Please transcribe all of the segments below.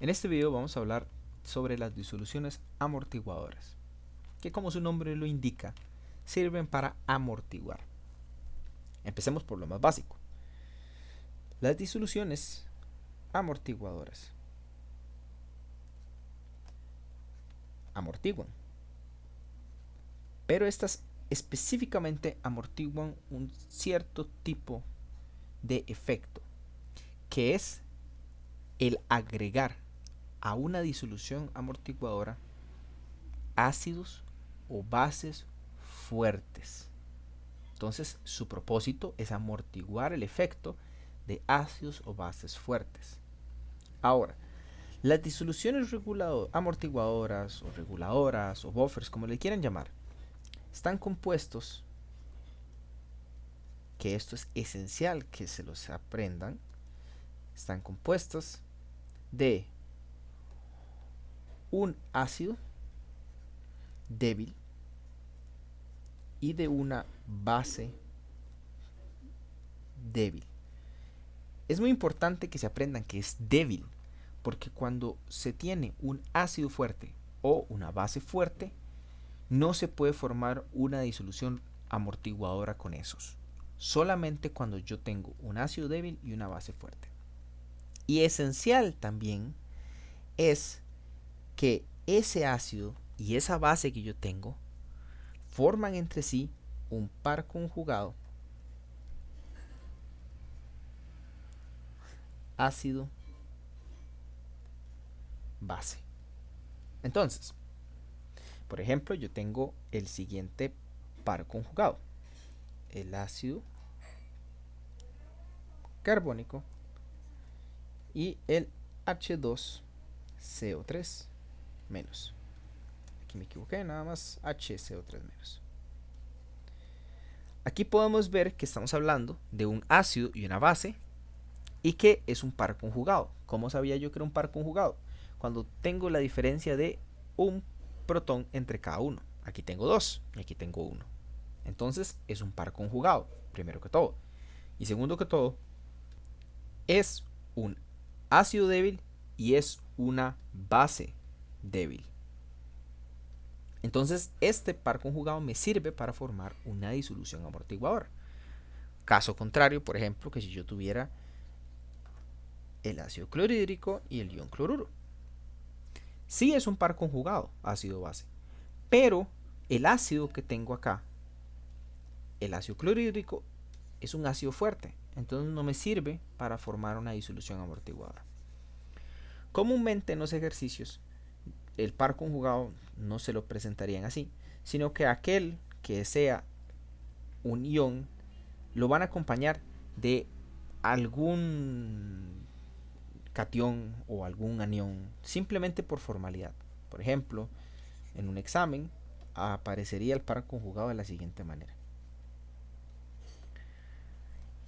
En este video vamos a hablar sobre las disoluciones amortiguadoras, que como su nombre lo indica, sirven para amortiguar. Empecemos por lo más básico. Las disoluciones amortiguadoras amortiguan, pero estas específicamente amortiguan un cierto tipo de efecto, que es el agregar a una disolución amortiguadora ácidos o bases fuertes. Entonces, su propósito es amortiguar el efecto de ácidos o bases fuertes. Ahora, las disoluciones amortiguadoras o reguladoras o buffers, como le quieran llamar, están compuestos, que esto es esencial que se los aprendan, están compuestos de un ácido débil y de una base débil. Es muy importante que se aprendan que es débil, porque cuando se tiene un ácido fuerte o una base fuerte, no se puede formar una disolución amortiguadora con esos. Solamente cuando yo tengo un ácido débil y una base fuerte. Y esencial también es que ese ácido y esa base que yo tengo forman entre sí un par conjugado ácido base. Entonces, por ejemplo, yo tengo el siguiente par conjugado: el ácido carbónico y el H2CO3 menos. Aquí me equivoqué, nada más HCO3 menos. Aquí podemos ver que estamos hablando de un ácido y una base y que es un par conjugado. ¿Cómo sabía yo que era un par conjugado? Cuando tengo la diferencia de un protón entre cada uno. Aquí tengo dos y aquí tengo uno. Entonces es un par conjugado, primero que todo. Y segundo que todo, es un ácido débil y es una base débil. Entonces este par conjugado me sirve para formar una disolución amortiguadora. Caso contrario, por ejemplo, que si yo tuviera el ácido clorhídrico y el ion cloruro. Sí es un par conjugado, ácido-base, pero el ácido que tengo acá, el ácido clorhídrico, es un ácido fuerte, entonces no me sirve para formar una disolución amortiguadora. Comúnmente en los ejercicios, el par conjugado no se lo presentarían así, sino que aquel que sea un ion lo van a acompañar de algún catión o algún anión, simplemente por formalidad. Por ejemplo, en un examen aparecería el par conjugado de la siguiente manera: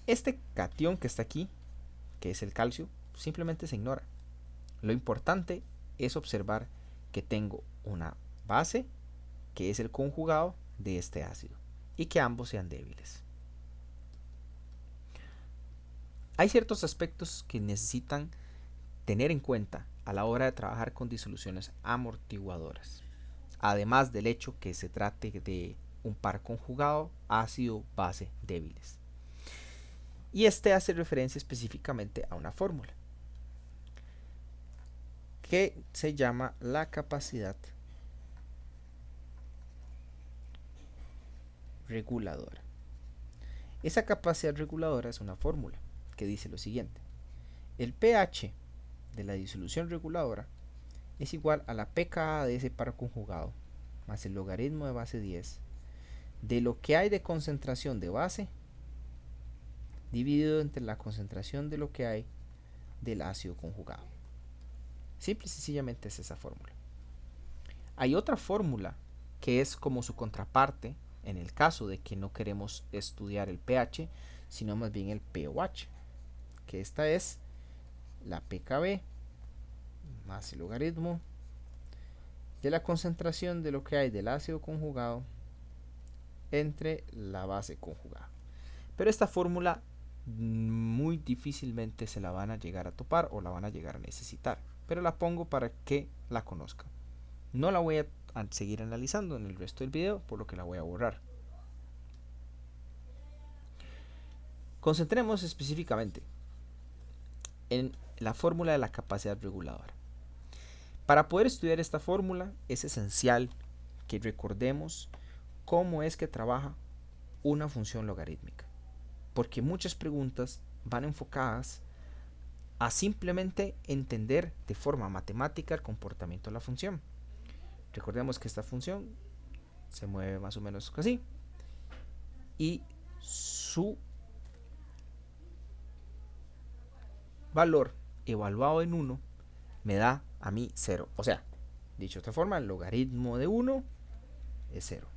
este catión que está aquí, que es el calcio, simplemente se ignora. Lo importante es observar que tengo una base, que es el conjugado de este ácido, y que ambos sean débiles. Hay ciertos aspectos que necesitan tener en cuenta a la hora de trabajar con disoluciones amortiguadoras, además del hecho que se trate de un par conjugado ácido-base débiles. Y este hace referencia específicamente a una fórmula que se llama la capacidad reguladora. Esa capacidad reguladora es una fórmula que dice lo siguiente: el pH de la disolución reguladora es igual a la pKa de ese par conjugado más el logaritmo de base 10 de lo que hay de concentración de base dividido entre la concentración de lo que hay del ácido conjugado. Simple y sencillamente es esa fórmula. Hay otra fórmula que es como su contraparte en el caso de que no queremos estudiar el pH, sino más bien el pOH, que esta es la pKb más el logaritmo de la concentración de lo que hay del ácido conjugado entre la base conjugada. Pero esta fórmula muy difícilmente se la van a llegar a topar o la van a llegar a necesitar, pero la pongo para que la conozcan. No la voy a seguir analizando en el resto del video, por lo que la voy a borrar. Concentremos específicamente en la fórmula de la capacidad reguladora. Para poder estudiar esta fórmula es esencial que recordemos cómo es que trabaja una función logarítmica, porque muchas preguntas van enfocadas a simplemente entender de forma matemática el comportamiento de la función. Recordemos que esta función se mueve más o menos así y su valor evaluado en 1 me da a mí 0. O sea, dicho de otra forma, el logaritmo de 1 es 0.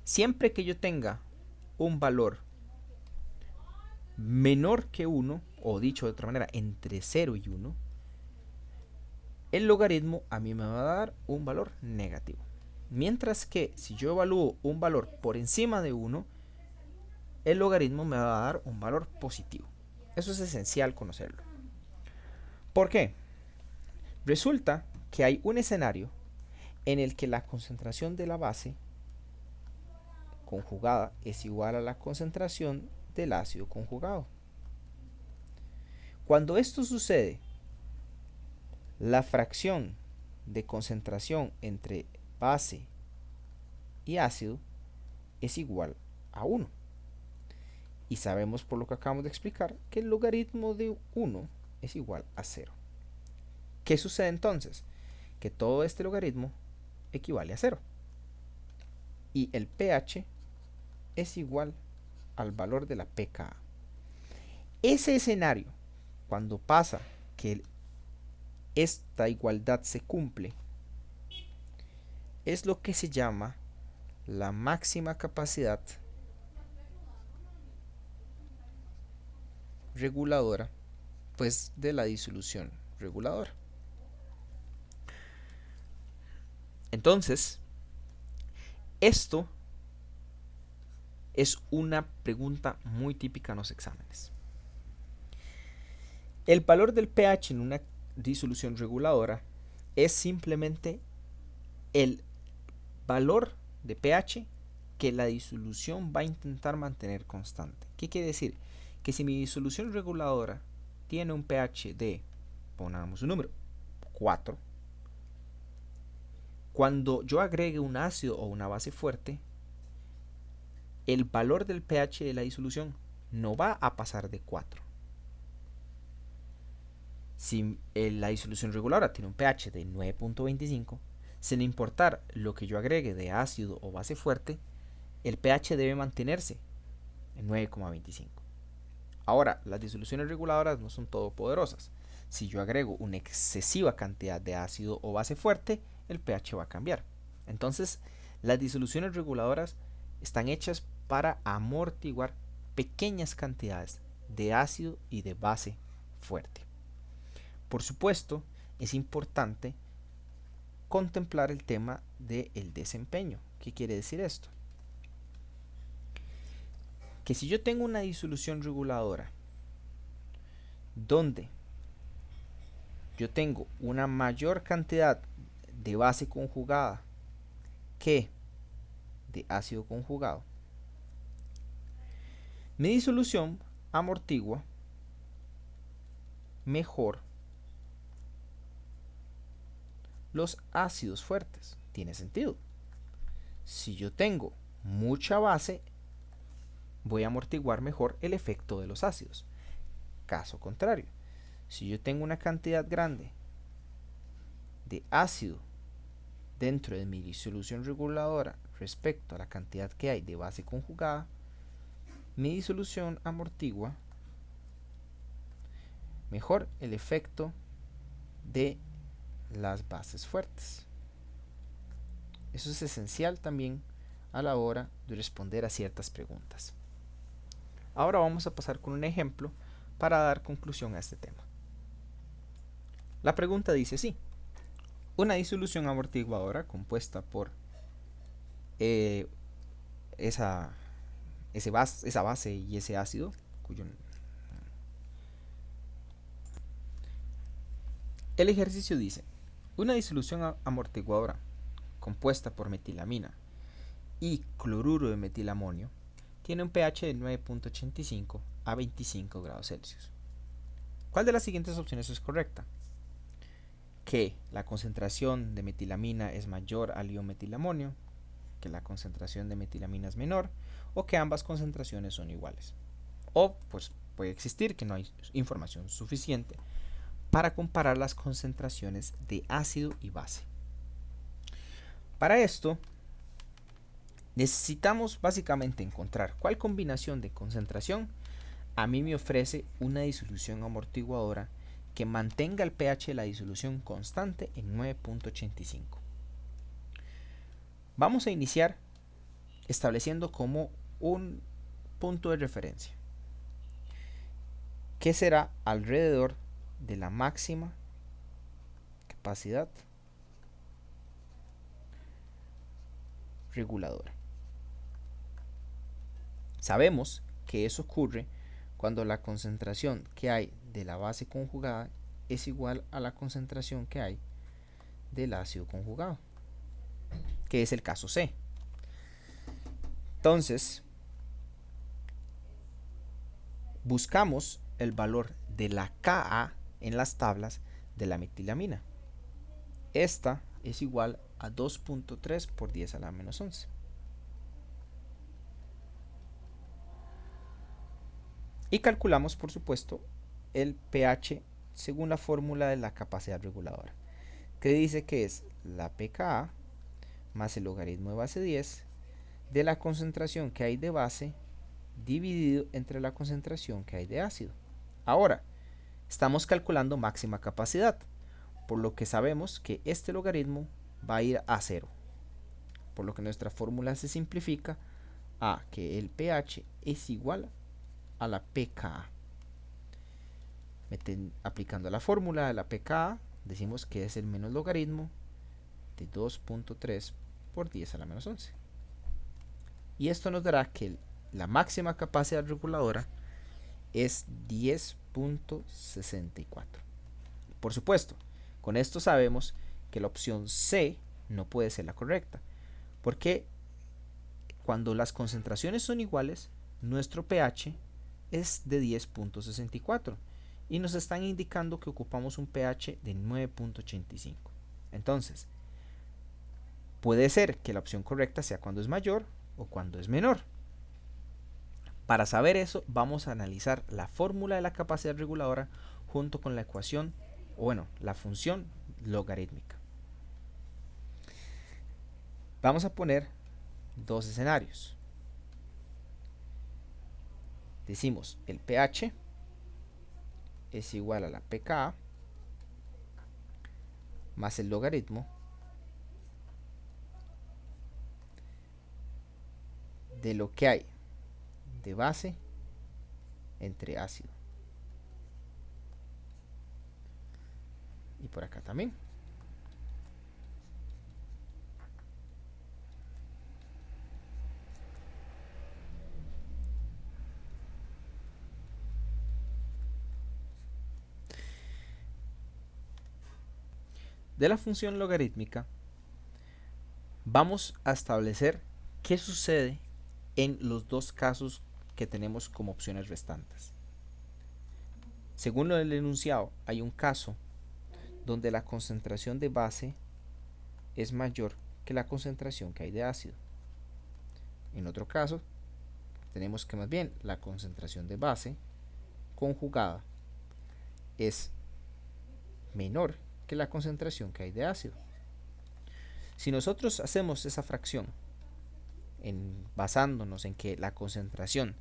Siempre que yo tenga un valor menor que 1, o dicho de otra manera, entre 0 y 1, el logaritmo a mí me va a dar un valor negativo. Mientras que si yo evalúo un valor por encima de 1, el logaritmo me va a dar un valor positivo. Eso es esencial conocerlo. ¿Por qué? Resulta que hay un escenario en el que la concentración de la base conjugada es igual a la concentración del ácido conjugado. Cuando esto sucede, la fracción de concentración entre base y ácido es igual a 1. Y sabemos por lo que acabamos de explicar que el logaritmo de 1 es igual a 0. ¿Qué sucede entonces? Que todo este logaritmo equivale a 0. Y el pH es igual al valor de la pKa. Ese escenario, cuando pasa que esta igualdad se cumple, es lo que se llama la máxima capacidad reguladora, pues, de la disolución reguladora. Entonces, esto es una pregunta muy típica en los exámenes. El valor del pH en una disolución reguladora es simplemente el valor de pH que la disolución va a intentar mantener constante. ¿Qué quiere decir? Que si mi disolución reguladora tiene un pH de, pongamos un número, 4, cuando yo agregue un ácido o una base fuerte, el valor del pH de la disolución no va a pasar de 4. Si la disolución reguladora tiene un pH de 9.25, sin importar lo que yo agregue de ácido o base fuerte, el pH debe mantenerse en 9.25. Ahora, las disoluciones reguladoras no son todopoderosas. Si yo agrego una excesiva cantidad de ácido o base fuerte, el pH va a cambiar. Entonces, las disoluciones reguladoras están hechas para amortiguar pequeñas cantidades de ácido y de base fuerte. Por supuesto, es importante contemplar el tema del desempeño. ¿Qué quiere decir esto? Que si yo tengo una disolución reguladora donde yo tengo una mayor cantidad de base conjugada que de ácido conjugado, mi disolución amortigua mejor los ácidos fuertes. Tiene sentido. Si yo tengo mucha base, voy a amortiguar mejor el efecto de los ácidos. Caso contrario, si yo tengo una cantidad grande de ácido dentro de mi disolución reguladora respecto a la cantidad que hay de base conjugada, mi disolución amortigua mejor el efecto de las bases fuertes. Eso es esencial también a la hora de responder a ciertas preguntas. Ahora vamos a pasar con un ejemplo para dar conclusión a este tema. La pregunta dice así: una disolución amortiguadora compuesta por esa esa base y ese ácido, el ejercicio dice, una disolución amortiguadora compuesta por metilamina y cloruro de metilamonio tiene un pH de 9.85 a 25 grados Celsius. ¿Cuál de las siguientes opciones es correcta? Que la concentración de metilamina es mayor al ion metilamonio, que la concentración de metilamina es menor, o que ambas concentraciones son iguales. O pues puede existir que no hay información suficiente para comparar las concentraciones de ácido y base. Para esto necesitamos básicamente encontrar cuál combinación de concentración a mí me ofrece una disolución amortiguadora que mantenga el pH de la disolución constante en 9.85. Vamos a iniciar estableciendo como un punto de referencia que será alrededor de la máxima capacidad reguladora. Sabemos que eso ocurre cuando la concentración que hay de la base conjugada es igual a la concentración que hay del ácido conjugado, que es el caso C. Entonces, buscamos el valor de la Ka en las tablas de la metilamina. Esta es igual a 2.3 por 10 a la menos 11. Y calculamos, por supuesto, el pH según la fórmula de la capacidad reguladora, que dice que es la pKa más el logaritmo de base 10 de la concentración que hay de base dividido entre la concentración que hay de ácido. Ahora, estamos calculando máxima capacidad, por lo que sabemos que este logaritmo va a ir a 0, por lo que nuestra fórmula se simplifica a que el pH es igual a la pKa. Aplicando la fórmula de la pKa, decimos que es el menos logaritmo de 2.3 por 10 a la menos 11. Y esto nos dará que la máxima capacidad reguladora es 10.64. Por supuesto, con esto sabemos que la opción C no puede ser la correcta, porque cuando las concentraciones son iguales, nuestro pH es de 10.64 y nos están indicando que ocupamos un pH de 9.85. Entonces, puede ser que la opción correcta sea cuando es mayor o cuando es menor. Para saber eso, vamos a analizar la fórmula de la capacidad reguladora junto con la ecuación, o bueno, la función logarítmica. Vamos a poner dos escenarios. Decimos el pH es igual a la pKa más el logaritmo de lo que hay de base entre ácido. Y por acá también. De la función logarítmica vamos a establecer qué sucede en los dos casos que tenemos como opciones restantes. Según el enunciado, hay un caso donde la concentración de base es mayor que la concentración que hay de ácido. En otro caso, tenemos que más bien la concentración de base conjugada es menor que la concentración que hay de ácido. Si nosotros hacemos esa fracción basándonos en que la concentración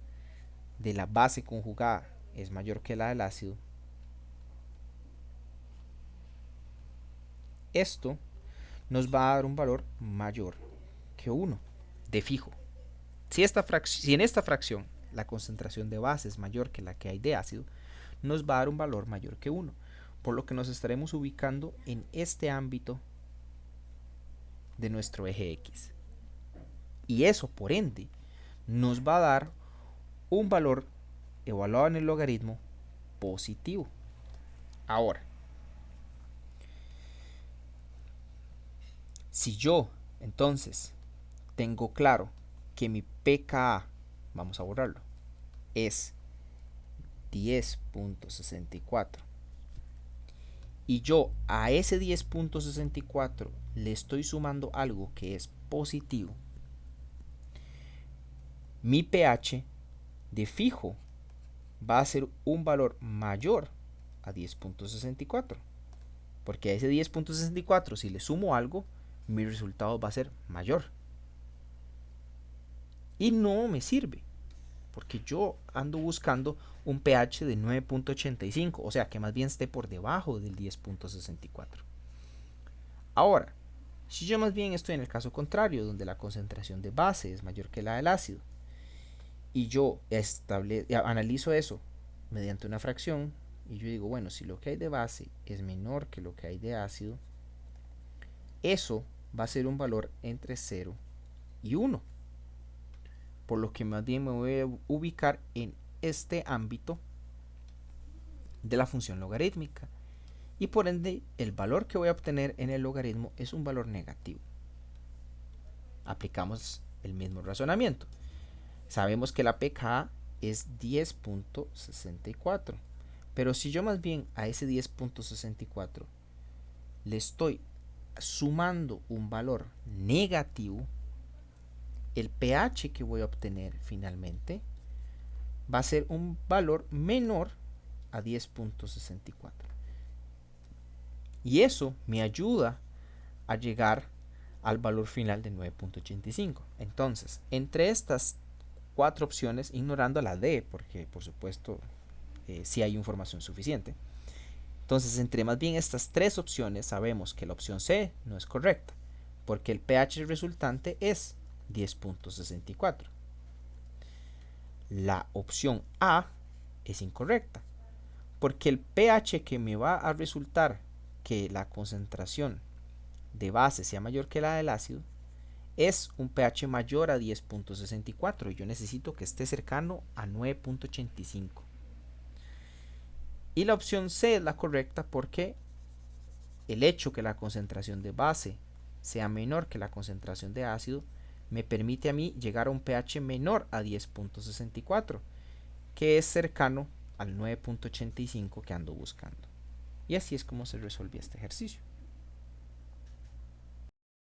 de la base conjugada es mayor que la del ácido, esto nos va a dar un valor mayor que 1 de fijo. Si en esta fracción la concentración de base es mayor que la que hay de ácido, nos va a dar un valor mayor que 1, por lo que nos estaremos ubicando en este ámbito de nuestro eje X. Y eso, por ende, nos va a dar un valor evaluado en el logaritmo positivo. Ahora, si yo entonces tengo claro que mi pKa, vamos a borrarlo, es 10.64 y yo a ese 10.64 le estoy sumando algo que es positivo, mi pH de fijo va a ser un valor mayor a 10.64, porque a ese 10.64 si le sumo algo, mi resultado va a ser mayor. Y no me sirve, porque yo ando buscando un pH de 9.85, o sea que más bien esté por debajo del 10.64. Ahora, si yo más bien estoy en el caso contrario, donde la concentración de base es mayor que la del ácido, y yo analizo eso mediante una fracción, y yo digo, bueno, si lo que hay de base es menor que lo que hay de ácido, eso va a ser un valor entre 0 y 1. Por lo que más bien me voy a ubicar en este ámbito de la función logarítmica. Y por ende, el valor que voy a obtener en el logaritmo es un valor negativo. Aplicamos el mismo razonamiento. Sabemos que la pKa es 10.64. Pero si yo más bien a ese 10.64 le estoy sumando un valor negativo, el pH que voy a obtener finalmente va a ser un valor menor a 10.64. Y eso me ayuda a llegar al valor final de 9.85. Entonces, entre estas cuatro opciones, ignorando la D, porque por supuesto sí hay información suficiente. Entonces, entre más bien estas tres opciones, sabemos que la opción C no es correcta, porque el pH resultante es 10.64. La opción A es incorrecta, porque el pH que me va a resultar que la concentración de base sea mayor que la del ácido es un pH mayor a 10.64 y yo necesito que esté cercano a 9.85. Y la opción C es la correcta porque el hecho que la concentración de base sea menor que la concentración de ácido me permite a mí llegar a un pH menor a 10.64, que es cercano al 9.85 que ando buscando. Y así es como se resuelve este ejercicio.